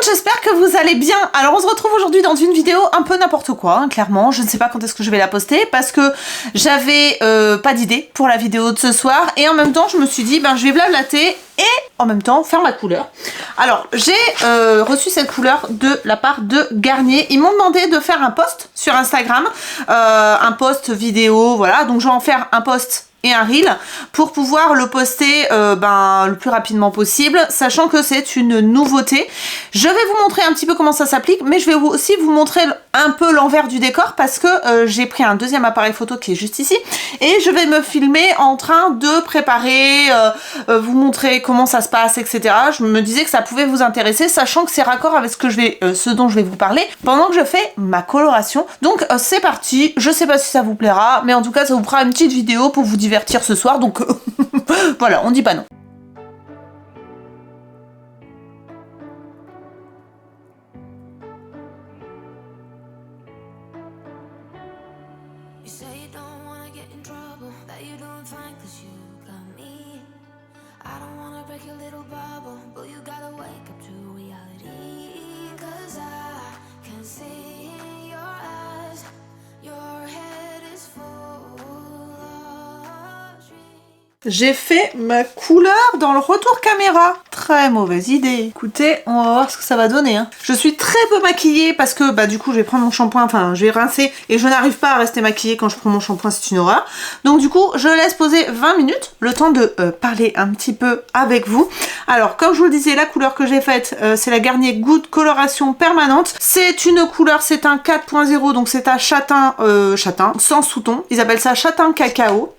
j'espère que vous allez bien. Alors on se retrouve aujourd'hui dans une vidéo un peu n'importe quoi, hein, clairement. Je ne sais pas quand est-ce que je vais la poster parce que j'avais pas d'idée pour la vidéo de ce soir. Et en même temps, je me suis dit, ben je vais blablater et en même temps faire ma couleur. Alors j'ai reçu cette couleur de la part de Garnier. Ils m'ont demandé de faire un post sur Instagram, un post vidéo, voilà. Donc je vais en faire un post et un reel pour pouvoir le poster le plus rapidement possible, sachant que c'est une nouveauté. Je vais vous montrer un petit peu comment ça s'applique, mais je vais aussi vous montrer un peu l'envers du décor parce que j'ai pris un deuxième appareil photo qui est juste ici et je vais me filmer en train de préparer, vous montrer comment ça se passe, etc. Je me disais que ça pouvait vous intéresser, sachant que c'est raccord avec ce dont je vais vous parler pendant que je fais ma coloration. Donc c'est parti, je sais pas si ça vous plaira, mais en tout cas ça vous fera une petite vidéo pour vous divertir ce soir, donc voilà, on dit pas non. J'ai fait ma couleur dans le retour caméra. Très mauvaise idée. Écoutez, on va voir ce que ça va donner. Hein. Je suis très peu maquillée parce que du coup je vais prendre mon shampoing, enfin je vais rincer et je n'arrive pas à rester maquillée quand je prends mon shampoing, c'est une horreur. Donc du coup je laisse poser 20 minutes, le temps de parler un petit peu avec vous. Alors comme je vous le disais, la couleur que j'ai faite c'est la Garnier Good Coloration Permanente. C'est une couleur, c'est un 4.0, donc c'est à châtain, sans sous-ton. Ils appellent ça châtain cacao.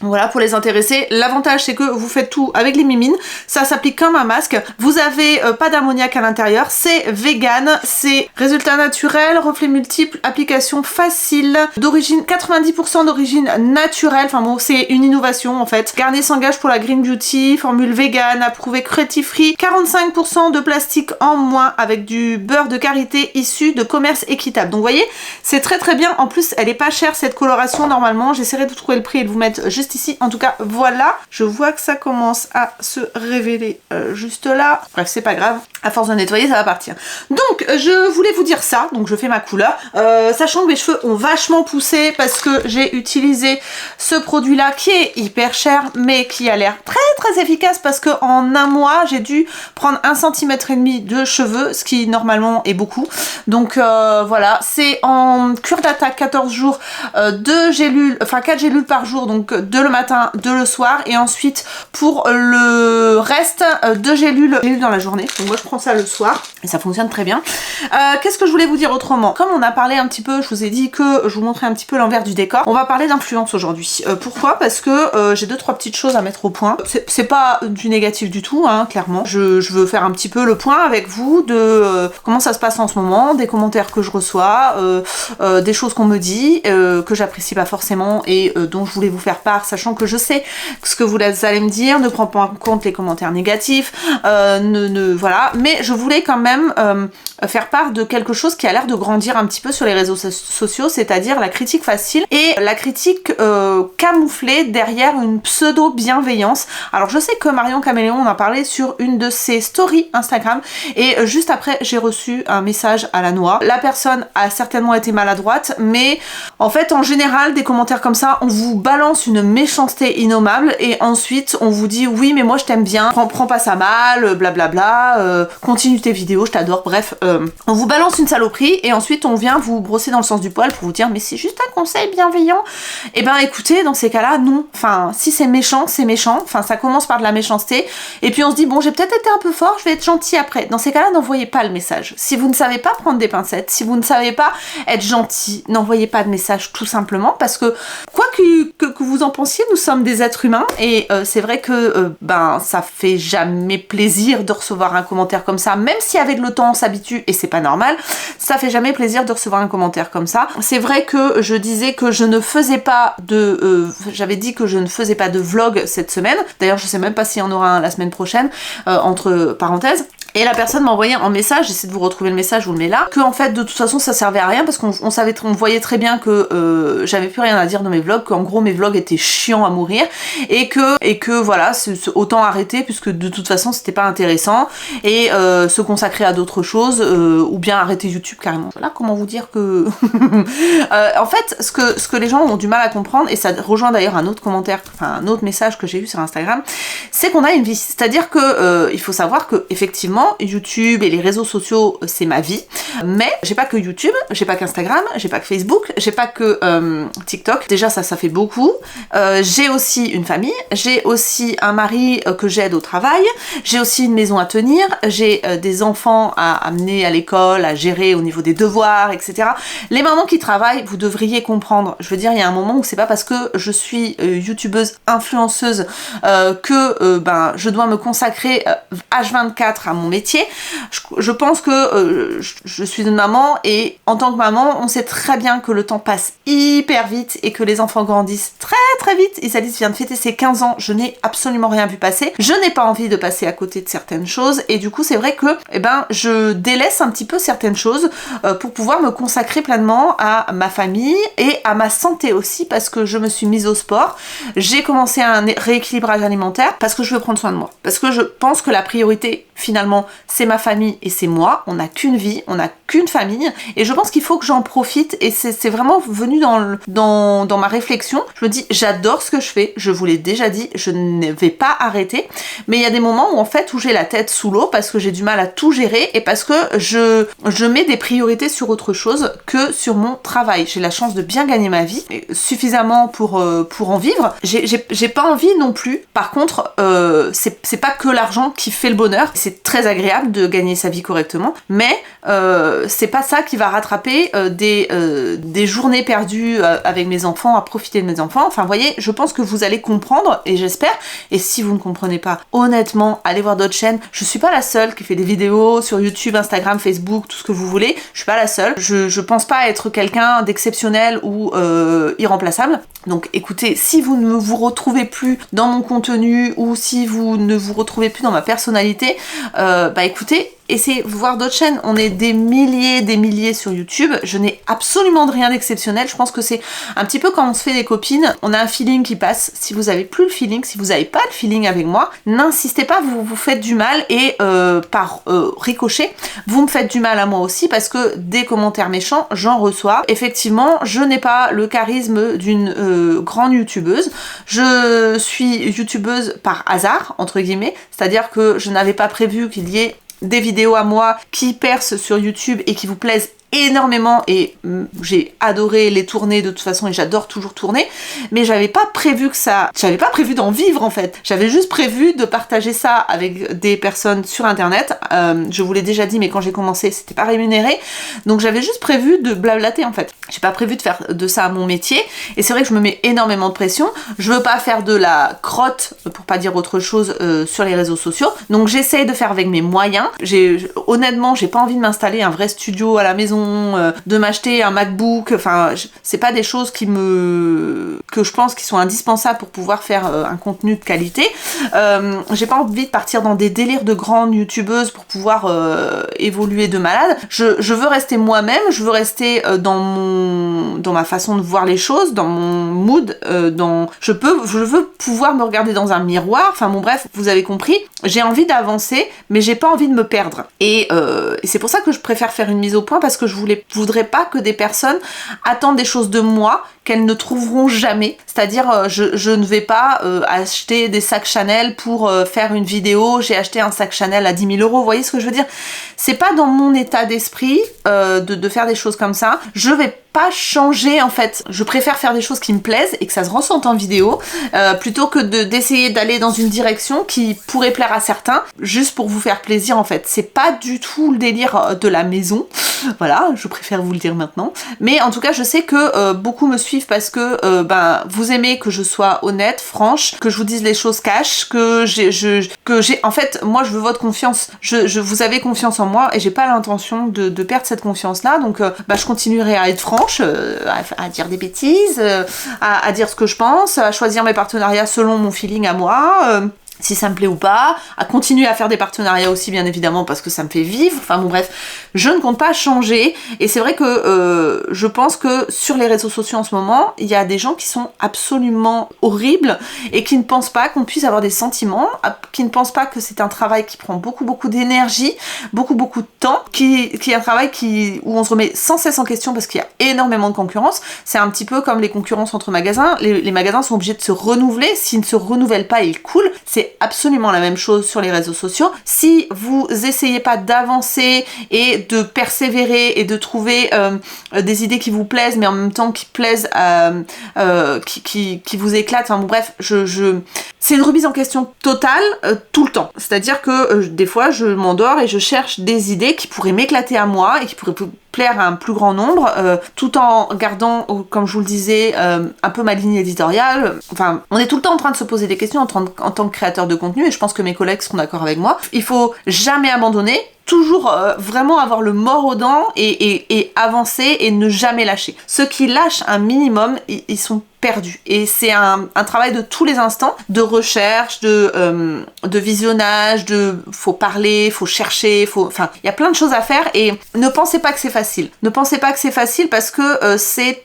Voilà, pour les intéresser. L'avantage, c'est que vous faites tout avec les mimines. Ça s'applique comme un masque. Vous avez pas d'ammoniac à l'intérieur. C'est vegan. C'est résultat naturel, reflets multiples, application facile, d'origine 90% d'origine naturelle. Enfin bon, c'est une innovation en fait. Garnier s'engage pour la green beauty, formule vegan, approuvée cruelty free, 45% de plastique en moins avec du beurre de karité issu de commerce équitable. Donc vous voyez, c'est très très bien. En plus, elle est pas chère cette coloration normalement. J'essaierai de trouver le prix et de vous mettre juste ici. En tout cas, voilà. Je vois que ça commence à se révéler juste là. Bref, c'est pas grave. À force de nettoyer, ça va partir. Donc, je voulais vous dire ça. Donc, je fais ma couleur. Sachant que mes cheveux ont vachement poussé parce que j'ai utilisé ce produit-là qui est hyper cher, mais qui a l'air très très efficace parce que en un mois, j'ai dû prendre 1,5 cm de cheveux, ce qui normalement est beaucoup. Donc, voilà. C'est en cure d'attaque 14 jours, 2 gélules, enfin 4 gélules par jour, donc 2 le matin, 2 le soir, et ensuite pour le reste 2 gélules dans la journée. Donc moi je prends ça le soir et ça fonctionne très bien. Qu'est-ce que je voulais vous dire autrement? Comme on a parlé un petit peu, je vous ai dit que je vous montrais un petit peu l'envers du décor, on va parler d'influence aujourd'hui. Pourquoi? Parce que j'ai 2-3 petites choses à mettre au point. C'est pas du négatif du tout, hein, clairement. Je veux faire un petit peu le point avec vous de comment ça se passe en ce moment, des commentaires que je reçois, des choses qu'on me dit, que j'apprécie pas forcément et dont je voulais vous faire part, sachant que je sais ce que vous allez me dire, ne prends pas en compte les commentaires négatifs, voilà, mais je voulais quand même faire part de quelque chose qui a l'air de grandir un petit peu sur les réseaux sociaux, c'est-à-dire la critique facile et la critique camouflée derrière une pseudo-bienveillance. Alors je sais que Marion Caméléon en a parlé sur une de ses stories Instagram et juste après j'ai reçu un message à la noix. La personne a certainement été maladroite, mais en fait en général des commentaires comme ça, on vous balance une méchanceté innommable et ensuite on vous dit oui mais moi je t'aime bien, prends pas ça mal, blablabla, continue tes vidéos, je t'adore, bref, on vous balance une saloperie et ensuite on vient vous brosser dans le sens du poil pour vous dire mais c'est juste un conseil bienveillant. Et ben écoutez, dans ces cas-là, non, enfin si c'est méchant, enfin ça commence par de la méchanceté et puis on se dit bon j'ai peut-être été un peu fort, je vais être gentil après. Dans ces cas-là, n'envoyez pas le message. Si vous ne savez pas prendre des pincettes, si vous ne savez pas être gentil, n'envoyez pas de message tout simplement parce que quoi que vous en pensiez, nous sommes des êtres humains et c'est vrai que ça fait jamais plaisir de recevoir un commentaire comme ça, même si avec le temps on s'habitue et c'est pas normal, ça fait jamais plaisir de recevoir un commentaire comme ça. C'est vrai que je disais que je ne faisais pas de j'avais dit que je ne faisais pas de vlog cette semaine, d'ailleurs je sais même pas s'il y en aura un la semaine prochaine, entre parenthèses. Et la personne m'a envoyé en message, j'essaie de vous retrouver le message, je vous le mets là, que en fait de toute façon ça servait à rien parce qu'on voyait très bien que j'avais plus rien à dire dans mes vlogs, qu'en gros mes vlogs étaient chiants à mourir et que voilà, autant arrêter puisque de toute façon c'était pas intéressant et se consacrer à d'autres choses ou bien arrêter YouTube carrément. Voilà comment vous dire que... en fait, ce que les gens ont du mal à comprendre, et ça rejoint d'ailleurs un autre commentaire, enfin un autre message que j'ai eu sur Instagram, c'est qu'on a une vie. C'est-à-dire que il faut savoir que effectivement YouTube et les réseaux sociaux c'est ma vie, mais j'ai pas que YouTube, j'ai pas qu'Instagram, j'ai pas que Facebook, j'ai pas que TikTok, déjà ça fait beaucoup, j'ai aussi une famille, j'ai aussi un mari que j'aide au travail, j'ai aussi une maison à tenir, j'ai des enfants à amener à l'école, à gérer au niveau des devoirs, etc. Les mamans qui travaillent, vous devriez comprendre, je veux dire, il y a un moment où c'est pas parce que je suis youtubeuse, influenceuse, que ben, je dois me consacrer H24 à mon métier. Je pense que je suis une maman et en tant que maman, on sait très bien que le temps passe hyper vite et que les enfants grandissent très très vite. Isalis vient de fêter ses 15 ans, je n'ai absolument rien vu passer. Je n'ai pas envie de passer à côté de certaines choses et du coup c'est vrai que je délaisse un petit peu certaines choses pour pouvoir me consacrer pleinement à ma famille et à ma santé aussi parce que je me suis mise au sport. J'ai commencé un rééquilibrage alimentaire parce que je veux prendre soin de moi. Parce que je pense que la priorité finalement c'est ma famille et c'est moi. On n'a qu'une vie, on n'a qu'une famille et je pense qu'il faut que j'en profite et c'est vraiment venu dans ma réflexion. Je me dis j'adore ce que je fais, je vous l'ai déjà dit, je ne vais pas arrêter mais il y a des moments où en fait où j'ai la tête sous l'eau parce que j'ai du mal à tout gérer et parce que je mets des priorités sur autre chose que sur mon travail. J'ai la chance de bien gagner ma vie suffisamment pour en vivre. J'ai pas envie non plus. Par contre, c'est pas que l'argent qui fait le bonheur. C'est très agréable de gagner sa vie correctement, mais c'est pas ça qui va rattraper des journées perdues avec mes enfants, à profiter de mes enfants. Enfin, vous voyez, je pense que vous allez comprendre et j'espère. Et si vous ne comprenez pas, honnêtement, allez voir d'autres chaînes. Je suis pas la seule qui fait des vidéos sur YouTube, Instagram, Facebook, tout ce que vous voulez. Je suis pas la seule. Je pense pas être quelqu'un d'exceptionnel ou irremplaçable. Donc écoutez, si vous ne vous retrouvez plus dans mon contenu ou si vous ne vous retrouvez plus dans ma personnalité, écoutez, essayez de voir d'autres chaînes. On est des milliers sur YouTube. Je n'ai absolument rien d'exceptionnel. Je pense que c'est un petit peu quand on se fait des copines. On a un feeling qui passe. Si vous avez plus le feeling, si vous n'avez pas le feeling avec moi, n'insistez pas, vous vous faites du mal et par ricochet, vous me faites du mal à moi aussi parce que des commentaires méchants, j'en reçois. Effectivement, je n'ai pas le charisme d'une grande youtubeuse. Je suis youtubeuse par hasard, entre guillemets. C'est-à-dire que je n'avais pas prévu qu'il y ait des vidéos à moi qui percent sur YouTube et qui vous plaisent énormément et j'ai adoré les tourner de toute façon et j'adore toujours tourner, mais j'avais pas prévu d'en vivre en fait. J'avais juste prévu de partager ça avec des personnes sur internet. Je vous l'ai déjà dit, mais quand j'ai commencé c'était pas rémunéré, donc j'avais juste prévu de blablater en fait. J'ai pas prévu de faire de ça mon métier et c'est vrai que je me mets énormément de pression. Je veux pas faire de la crotte, pour pas dire autre chose, sur les réseaux sociaux, donc j'essaye de faire avec mes moyens. Honnêtement, j'ai pas envie de m'installer un vrai studio à la maison, de m'acheter un MacBook, enfin c'est pas des choses que je pense qui sont indispensables pour pouvoir faire un contenu de qualité. J'ai pas envie de partir dans des délires de grandes youtubeuses pour pouvoir évoluer de malade. Je veux rester moi-même, je veux rester dans ma façon de voir les choses, dans mon mood, je veux pouvoir me regarder dans un miroir, enfin bon bref, vous avez compris, j'ai envie d'avancer mais j'ai pas envie de me perdre et c'est pour ça que je préfère faire une mise au point parce que je voudrais pas que des personnes attendent des choses de moi qu'elles ne trouveront jamais. C'est-à-dire, je ne vais pas acheter des sacs Chanel pour faire une vidéo, j'ai acheté un sac Chanel à 10 000 €, vous voyez ce que je veux dire? C'est pas dans mon état d'esprit de faire des choses comme ça. Je vais pas changer en fait. Je préfère faire des choses qui me plaisent et que ça se ressente en vidéo plutôt que d'essayer d'aller dans une direction qui pourrait plaire à certains juste pour vous faire plaisir en fait. C'est pas du tout le délire de la maison. Voilà, je préfère vous le dire maintenant. Mais en tout cas, je sais que beaucoup me suivent parce que vous aimez que je sois honnête, franche, que je vous dise les choses cash, que j'ai en fait, moi je veux votre confiance. Vous avez confiance en moi et j'ai pas l'intention de perdre cette confiance-là. Donc je continuerai à être franche, à dire des bêtises, à dire ce que je pense, à choisir mes partenariats selon mon feeling à moi. si ça me plaît ou pas, à continuer à faire des partenariats aussi bien évidemment parce que ça me fait vivre, enfin bon bref, je ne compte pas changer et c'est vrai que je pense que sur les réseaux sociaux en ce moment, il y a des gens qui sont absolument horribles et qui ne pensent pas qu'on puisse avoir des sentiments, qui ne pensent pas que c'est un travail qui prend beaucoup d'énergie, beaucoup de temps, qui est un travail où on se remet sans cesse en question parce qu'il y a énormément de concurrence. C'est un petit peu comme les concurrences entre magasins, les magasins sont obligés de se renouveler, s'ils ne se renouvellent pas, ils coulent. C'est absolument la même chose sur les réseaux sociaux. Si vous essayez pas d'avancer et de persévérer et de trouver des idées qui vous plaisent, mais en même temps qui plaisent, qui vous éclatent, enfin bon bref, c'est une remise en question totale tout le temps. C'est-à-dire que des fois je m'endors et je cherche des idées qui pourraient m'éclater à moi et qui pourraient plaire à un plus grand nombre, tout en gardant, comme je vous le disais, un peu ma ligne éditoriale. Enfin, on est tout le temps en train de se poser des questions en tant que créateur de contenu, et je pense que mes collègues seront d'accord avec moi. Il faut jamais abandonner, toujours vraiment avoir le mors aux dents et avancer et ne jamais lâcher. Ceux qui lâchent un minimum, ils sont perdus. Et c'est un travail de tous les instants, de recherche, de visionnage, faut parler, faut chercher, enfin, il y a plein de choses à faire et ne pensez pas que c'est facile. Ne pensez pas que c'est facile parce que c'est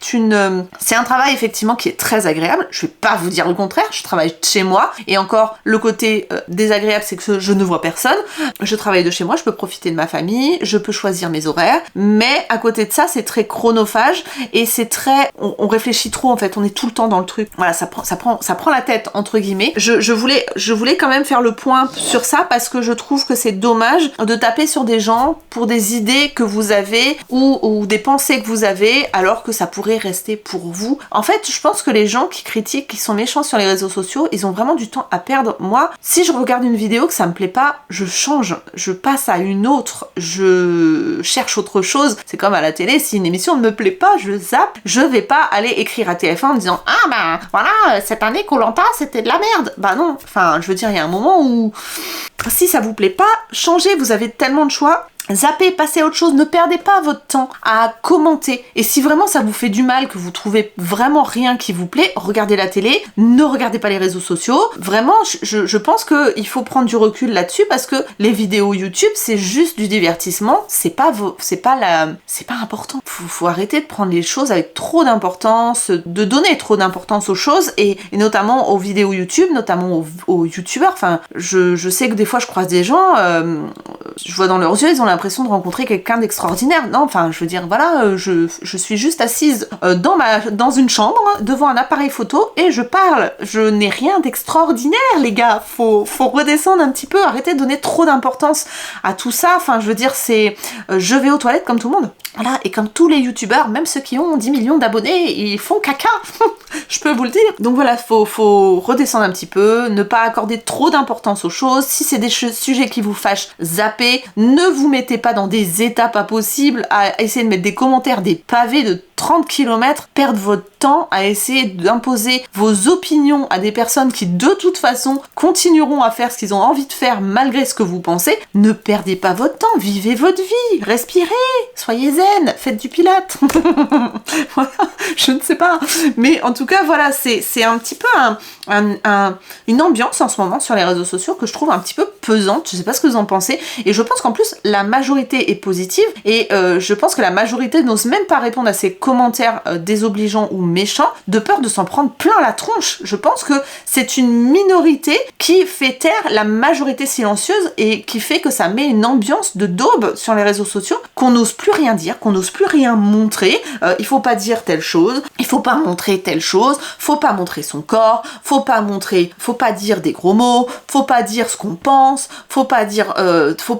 un travail effectivement qui est très agréable. Je vais pas vous dire le contraire, je travaille de chez moi et encore le côté désagréable c'est que je ne vois personne. Je travaille de chez moi, je peux profiter de ma famille, je peux choisir mes horaires, mais à côté de ça c'est très chronophage et c'est très, on réfléchit trop en fait, on est tout le temps dans le truc. Voilà, ça prend la tête entre guillemets. Je voulais quand même faire le point sur ça parce que je trouve que c'est dommage de taper sur des gens pour des idées que vous avez ou des pensées que vous avez alors que ça pourrait rester pour vous. En fait, je pense que les gens qui critiquent, qui sont méchants sur les réseaux sociaux, ils ont vraiment du temps à perdre. Moi, si je regarde une vidéo que ça me plaît pas, je change, je passe à une autre, je cherche autre chose. C'est comme à la télé, si une émission ne me plaît pas, je zappe. Je vais pas aller écrire à TF1 en me disant ah bah voilà, cette année Koh-Lanta c'était de la merde. Bah non, enfin je veux dire, il y a un moment où si ça vous plaît pas, changez, vous avez tellement de choix. Zappez, passez à autre chose, ne perdez pas votre temps à commenter. Et si vraiment ça vous fait du mal, que vous trouvez vraiment rien qui vous plaît, regardez la télé, ne regardez pas les réseaux sociaux. Vraiment, je pense qu'il faut prendre du recul là-dessus parce que les vidéos YouTube, c'est juste du divertissement, c'est pas important. Faut arrêter de prendre les choses avec trop d'importance, de donner trop d'importance aux choses et notamment aux vidéos YouTube, notamment aux YouTubeurs. Enfin, je sais que des fois je croise des gens, je vois dans leurs yeux, ils ont l'impression de rencontrer quelqu'un d'extraordinaire. Non, enfin, je veux dire, voilà, je suis juste assise dans une chambre, devant un appareil photo, et je parle. Je n'ai rien d'extraordinaire, les gars. Faut redescendre un petit peu, arrêter de donner trop d'importance à tout ça. Enfin, je veux dire, c'est... je vais aux toilettes comme tout le monde. Voilà, et comme tous les youtubeurs, même ceux qui ont 10 millions d'abonnés, ils font caca. Je peux vous le dire. Donc voilà, faut redescendre un petit peu, ne pas accorder trop d'importance aux choses. Si c'est des sujets qui vous fâchent, zappez. Ne vous mettez pas dans des états pas possibles à essayer de mettre des commentaires, des pavés de 30 km, perdre votre temps à essayer d'imposer vos opinions à des personnes qui de toute façon continueront à faire ce qu'ils ont envie de faire malgré ce que vous pensez. Ne perdez pas votre temps, vivez votre vie, respirez, soyez zen, faites du pilate. Voilà, je ne sais pas. Mais en tout cas, voilà, c'est un petit peu une ambiance en ce moment sur les réseaux sociaux que je trouve un petit peu pesante. Je sais pas ce que vous en pensez. Et je pense qu'en plus, la majorité est positive et je pense que la majorité n'ose même pas répondre à ces commentaires désobligeants ou méchants de peur de s'en prendre plein la tronche. Je pense que c'est une minorité qui fait taire la majorité silencieuse et qui fait que ça met une ambiance de daube sur les réseaux sociaux, qu'on n'ose plus rien dire, qu'on n'ose plus rien montrer. Il faut pas dire telle chose, il faut pas montrer telle chose, faut pas montrer son corps, faut pas dire des gros mots, faut pas dire ce qu'on pense, faut pas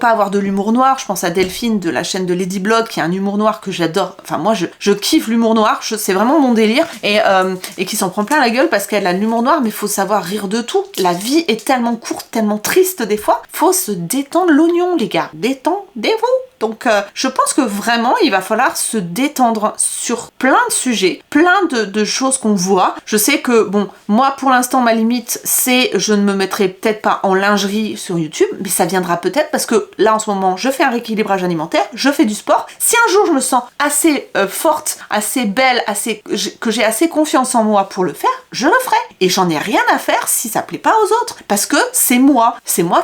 avoir de l'humour noir. Je pense à Delphine de la chaîne de Lady Blog qui a un humour noir que j'adore. Enfin moi je kiffe l'humour noir, c'est vraiment mon délire et qui s'en prend plein la gueule parce qu'elle a l'humour noir, mais faut savoir rire de tout. La vie est tellement courte, tellement triste des fois, faut se détendre l'oignon les gars, détendez-vous. Donc je pense que vraiment il va falloir se détendre sur plein de sujets, plein de choses qu'on voit. Je sais que bon, moi pour l'instant ma limite c'est je ne me mettrai peut-être pas en lingerie sur YouTube, mais ça viendra peut-être parce que là en ce moment je fais un rééquilibrage alimentaire, je fais du sport. Si un jour je me sens assez forte, assez belle, que j'ai assez confiance en moi pour le faire, je le ferai. Et j'en ai rien à faire si ça plaît pas aux autres. Parce que c'est moi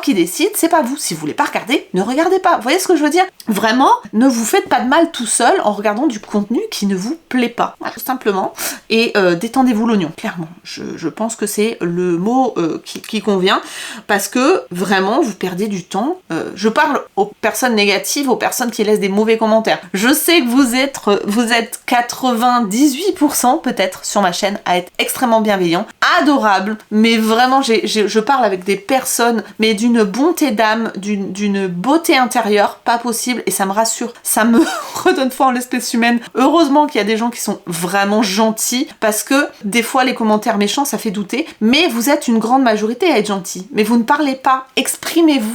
qui décide, c'est pas vous. Si vous voulez pas regarder, ne regardez pas. Vous voyez ce que je veux dire? Vraiment, ne vous faites pas de mal tout seul en regardant du contenu qui ne vous plaît pas. Voilà, tout simplement. Et détendez-vous l'oignon, clairement. Je pense que c'est le mot qui convient. Parce que vraiment, vous perdez du temps. Je parle aux personnes négatives, aux personnes qui laissent des mauvais commentaires. Je sais que vous êtes 98% peut-être sur ma chaîne à être extrêmement bienveillant, adorable, mais vraiment je parle avec des personnes, mais d'une bonté d'âme, d'une beauté intérieure, pas possible, et ça me rassure, ça me redonne foi en l'espèce humaine. Heureusement qu'il y a des gens qui sont vraiment gentils, parce que des fois les commentaires méchants ça fait douter, mais vous êtes une grande majorité à être gentil, mais vous ne parlez pas, exprimez-vous,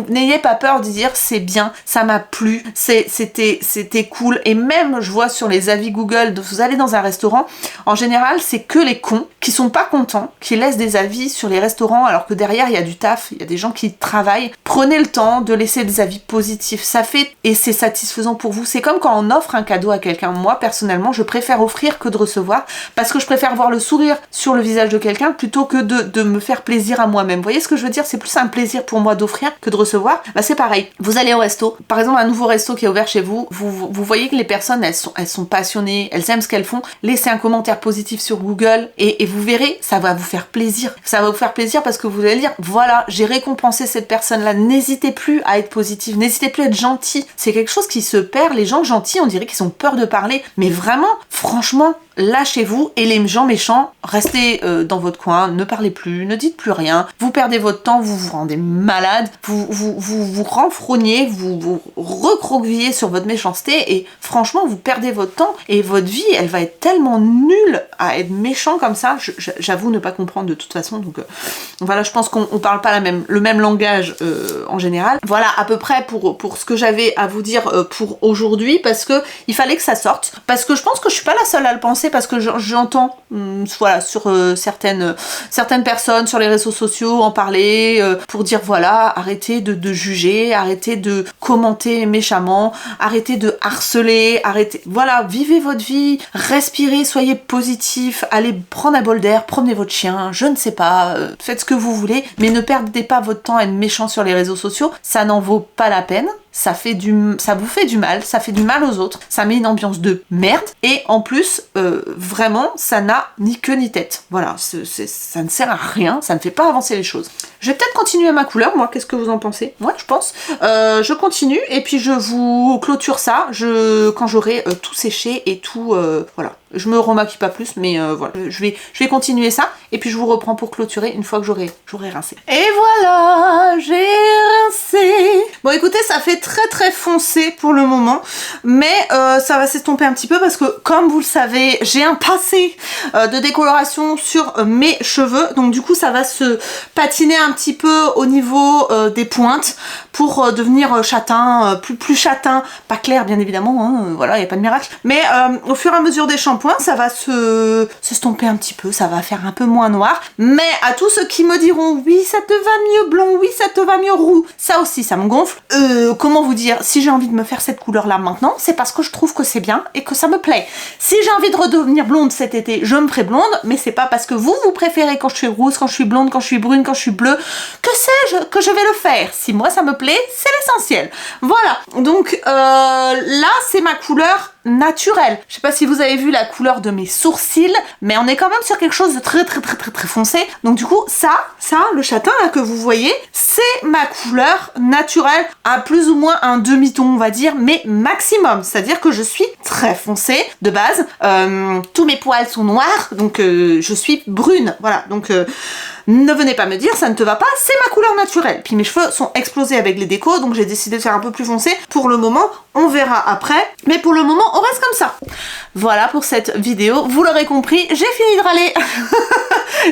n'ayez pas peur de dire c'est bien, ça m'a plu, c'était cool. Et même je vois sur les avis Google, vous allez dans un restaurant, en général c'est que les cons qui sont pas contents, qui laissent des avis sur les restaurants alors que derrière il y a du taf, il y a des gens qui travaillent. Prenez le temps de laisser des avis positifs, ça fait, et c'est satisfaisant pour vous. C'est comme quand on offre un cadeau à quelqu'un. Moi personnellement je préfère offrir que de recevoir, parce que je préfère voir le sourire sur le visage de quelqu'un plutôt que de me faire plaisir à moi-même. Vous voyez ce que je veux dire? C'est plus un plaisir pour moi d'offrir que de recevoir. Bah c'est pareil, vous allez au resto, par exemple un nouveau resto qui est ouvert chez vous, vous voyez que les personnes elles sont passionnées, elles aiment ce qu'elles font, laissez un commentaire positif sur Google et vous verrez, ça va vous faire plaisir. Ça va vous faire plaisir parce que vous allez dire, voilà, j'ai récompensé cette personne-là. N'hésitez plus à être positif, n'hésitez plus à être gentil. C'est quelque chose qui se perd. Les gens gentils, on dirait qu'ils ont peur de parler, mais vraiment, franchement, lâchez-vous, et les gens méchants, restez dans votre coin, ne parlez plus, ne dites plus rien, vous perdez votre temps, vous vous rendez malade, vous renfrognez, vous recroquevillez sur votre méchanceté, et franchement vous perdez votre temps, et votre vie elle va être tellement nulle à être méchant comme ça. J'avoue ne pas comprendre de toute façon, donc voilà, je pense qu'on parle pas le même langage en général. Voilà à peu près pour ce que j'avais à vous dire pour aujourd'hui, parce que il fallait que ça sorte, parce que je pense que je suis pas la seule à le penser, parce que j'entends voilà, sur certaines personnes sur les réseaux sociaux en parler pour dire voilà, arrêtez de juger, arrêtez de commenter méchamment, arrêtez de harceler, arrêtez, voilà, vivez votre vie, respirez, soyez positif, allez prendre un bol d'air, promenez votre chien, je ne sais pas, faites ce que vous voulez, mais ne perdez pas votre temps à être méchant sur les réseaux sociaux, ça n'en vaut pas la peine. Ça vous fait du mal, ça fait du mal aux autres, ça met une ambiance de merde, et en plus, vraiment, ça n'a ni queue ni tête. Voilà, ça ne sert à rien, ça ne fait pas avancer les choses. Je vais peut-être continuer ma couleur, moi, qu'est-ce que vous en pensez? Ouais, je pense. Je continue, et puis je vous clôture ça, quand j'aurai tout séché et tout, voilà. Je me remaquille pas plus, mais voilà. Je vais continuer ça, et puis je vous reprends pour clôturer une fois que j'aurai rincé. Et voilà, j'ai rincé. Bon, écoutez, ça fait très très foncé pour le moment, mais ça va s'estomper un petit peu parce que, comme vous le savez, j'ai un passé de décoloration sur mes cheveux, donc du coup ça va se patiner un petit peu au niveau des pointes pour devenir châtain, plus châtain, pas clair bien évidemment, hein, voilà, il n'y a pas de miracle, mais au fur et à mesure des shampoings, ça va s'estomper un petit peu, ça va faire un peu moins noir, mais à tous ceux qui me diront oui ça te va mieux blond, oui ça te va mieux roux, ça aussi ça me gonfle. Comment vous dire, si j'ai envie de me faire cette couleur là maintenant, c'est parce que je trouve que c'est bien et que ça me plaît. Si j'ai envie de redevenir blonde cet été, je me ferai blonde, mais c'est pas parce que vous préférez quand je suis rousse, quand je suis blonde, quand je suis brune, quand je suis bleue, que sais-je, que je vais le faire. Si moi ça me plaît, c'est l'essentiel. Voilà, donc là c'est ma couleur naturelle. Je sais pas si vous avez vu la couleur de mes sourcils, mais on est quand même sur quelque chose de très foncé. Donc du coup, ça, le châtain là que vous voyez, c'est ma couleur naturelle à plus ou moins un demi-ton, on va dire, mais maximum. C'est-à-dire que je suis très foncée de base. Tous mes poils sont noirs, donc je suis brune. Voilà, donc ne venez pas me dire ça ne te va pas, c'est ma couleur naturelle. Puis mes cheveux sont explosés avec les décos, donc j'ai décidé de faire un peu plus foncé. Pour le moment, on verra après, mais pour le moment, on reste comme ça. Voilà pour cette vidéo, vous l'aurez compris, j'ai fini de râler.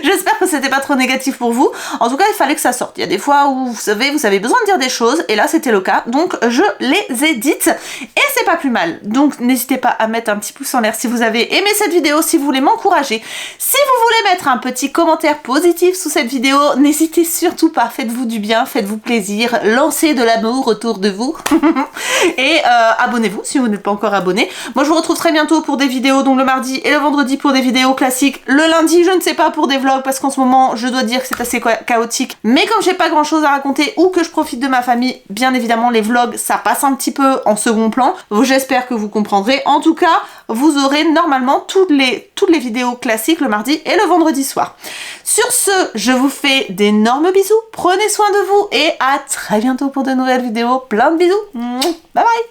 J'espère que c'était pas trop négatif pour vous. En tout cas, il fallait que ça sorte. Il y a des fois où, vous savez, vous avez besoin de dire des choses, et là, c'était le cas. Donc, je les ai dites, et c'est pas plus mal. Donc, n'hésitez pas à mettre un petit pouce en l'air si vous avez aimé cette vidéo, si vous voulez m'encourager. Si vous voulez mettre un petit commentaire positif sous cette vidéo. N'hésitez surtout pas, faites-vous du bien, faites-vous plaisir, lancez de l'amour autour de vous. Et abonnez-vous si vous n'êtes pas encore abonné. Moi je vous retrouve très bientôt pour des vidéos, donc le mardi et le vendredi pour des vidéos classiques. Le lundi je ne sais pas pour des vlogs parce qu'en ce moment je dois dire que c'est assez chaotique. Mais comme j'ai pas grand chose à raconter ou que je profite de ma famille, bien évidemment les vlogs ça passe un petit peu en second plan. J'espère que vous comprendrez. En tout cas, vous aurez normalement toutes les vidéos classiques le mardi et le vendredi soir. Sur ce, je vous fais d'énormes bisous, prenez soin de vous et à très bientôt pour de nouvelles vidéos. Plein de bisous, bye bye.